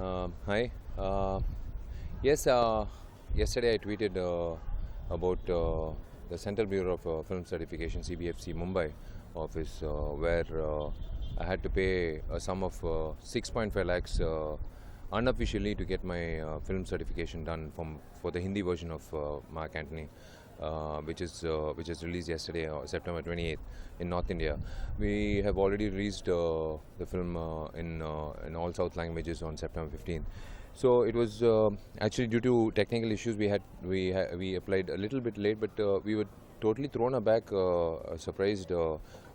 Hi. Yes, yesterday I tweeted about the Central Bureau of Film Certification (CBFC) Mumbai office, where I had to pay a sum of 6.5 lakhs unofficially to get my film certification done for the Hindi version of Mark Antony. Which is released yesterday, September 28th, in North India. We have already released the film in all South languages on September 15th. So it was actually due to technical issues we applied a little bit late, but we were totally thrown aback, surprised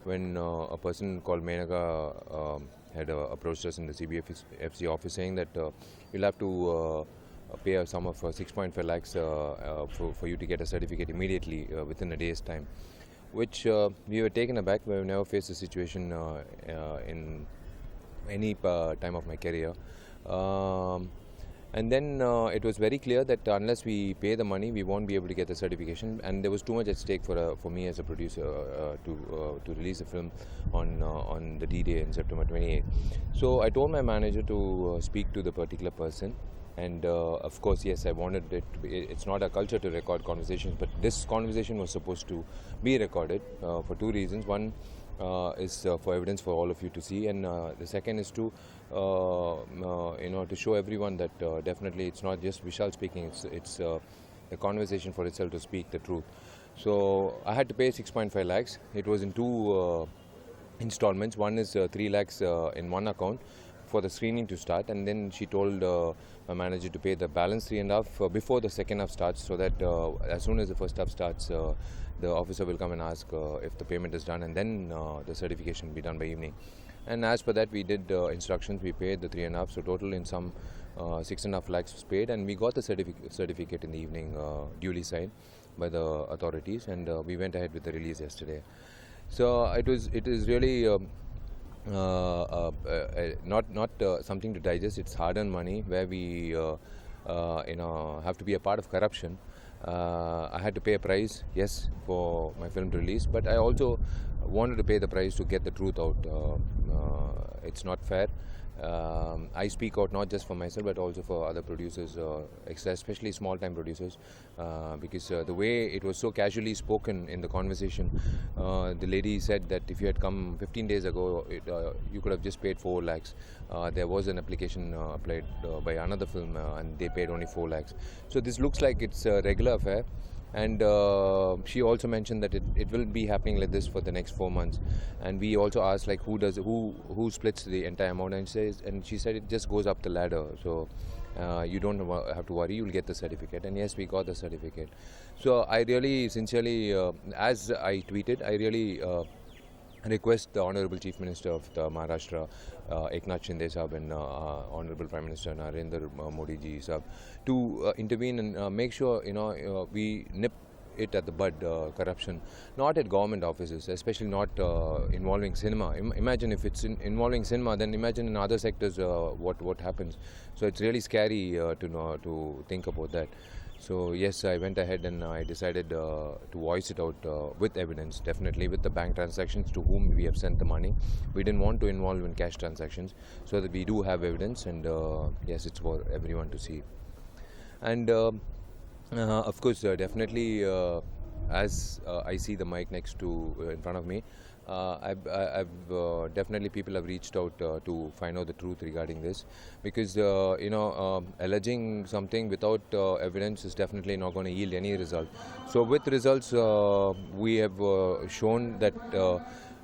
when a person called Menaka had approached us in the CBFC office saying that you'll have to pay a sum of 6.5 lakhs for you to get a certificate immediately within a day's time, which we were taken aback. We've never faced a situation in any time of my career. And then it was very clear that unless we pay the money, we won't be able to get the certification. And there was too much at stake for me as a producer to release the film on the D-Day in September 28th. So I told my manager to speak to the particular person. And of course, yes, I wanted it to be. It's not a culture to record conversations, but this conversation was supposed to be recorded for two reasons. One is for evidence for all of you to see, and the second is to to show everyone that definitely it's not just Vishal speaking. It's a conversation for itself to speak the truth. So I had to pay 6.5 lakhs. It was in two installments. One is 3 lakhs in one account for the screening to start, and then she told my manager to pay the balance 3.5 before the second half starts, so that as soon as the first half starts, the officer will come and ask if the payment is done, and then the certification will be done by evening. And as per that, we did instructions. We paid the 3.5, so total in some 6.5 lakhs was paid, and we got the certificate in the evening, duly signed by the authorities, and we went ahead with the release yesterday. So it is really not something to digest. It's hard-earned money where we have to be a part of corruption. I had to pay a price, yes, for my film to release, but I also wanted to pay the price to get the truth out. It's not fair. I speak out not just for myself but also for other producers, especially small-time producers, because the way it was so casually spoken in the conversation, the lady said that if you had come 15 days ago, you could have just paid 4 lakhs. There was an application applied by another film and they paid only 4 lakhs. So this looks like it's a regular affair. And she also mentioned that it will be happening like this for the next 4 months. And we also asked like who splits the entire amount, and she said it just goes up the ladder. So you don't have to worry, you'll get the certificate. And yes, we got the certificate. So I really sincerely, as I tweeted, I really request the Honorable Chief Minister of the Maharashtra, Eknath Shinde Sahab, and Honorable Prime Minister Narendra Modi ji Sahab to intervene and make sure we nip it at the bud, corruption, not at government offices, especially not involving cinema. Imagine if it's involving cinema, then imagine in other sectors what happens. So it's really scary to think about that. So yes, I went ahead and I decided to voice it out with evidence, definitely with the bank transactions to whom we have sent the money. We didn't want to involve in cash transactions, so that we do have evidence, and yes, it's for everyone to see. And of course, definitely, as I see the mic next to in front of me, I've definitely people have reached out to find out the truth regarding this, because alleging something without evidence is definitely not going to yield any result. So with results, we have shown that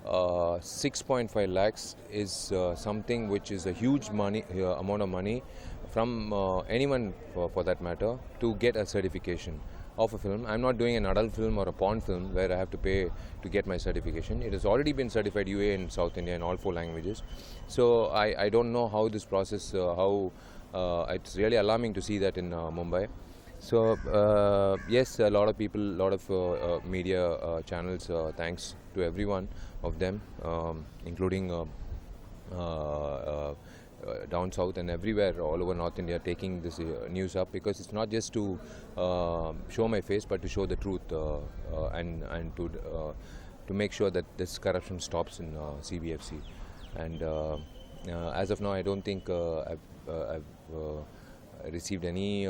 6.5 lakhs is something which is a huge amount of money from anyone for that matter to get a certification of a film. I'm not doing an adult film or a porn film where I have to pay to get my certification. It has already been certified UA in South India in all 4 languages. So I don't know how this process, it's really alarming to see that in Mumbai. So yes, a lot of people, a lot of media channels, thanks to every one of them, including down south and everywhere all over North India, taking this news up, because it's not just to show my face but to show the truth and to make sure that this corruption stops in CBFC. And As of now, I don't think I've received any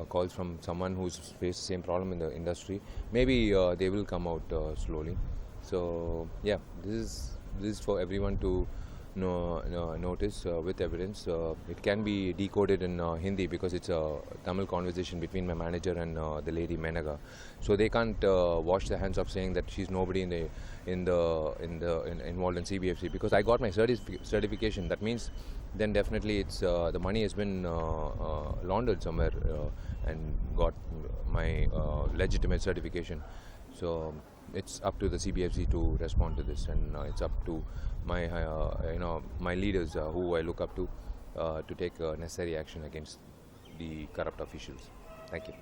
calls from someone who's faced the same problem in the industry. Maybe they will come out slowly. So yeah, this is for everyone to notice with evidence. It can be decoded in Hindi because it's a Tamil conversation between my manager and the lady Menaga. So they can't wash their hands of saying that she's nobody involved in CBFC, because I got my certification. That means then definitely it's the money has been laundered somewhere and got my legitimate certification. So it's up to the CBFC to respond to this, and it's up to my my leaders who I look up to take necessary action against the corrupt officials. Thank you.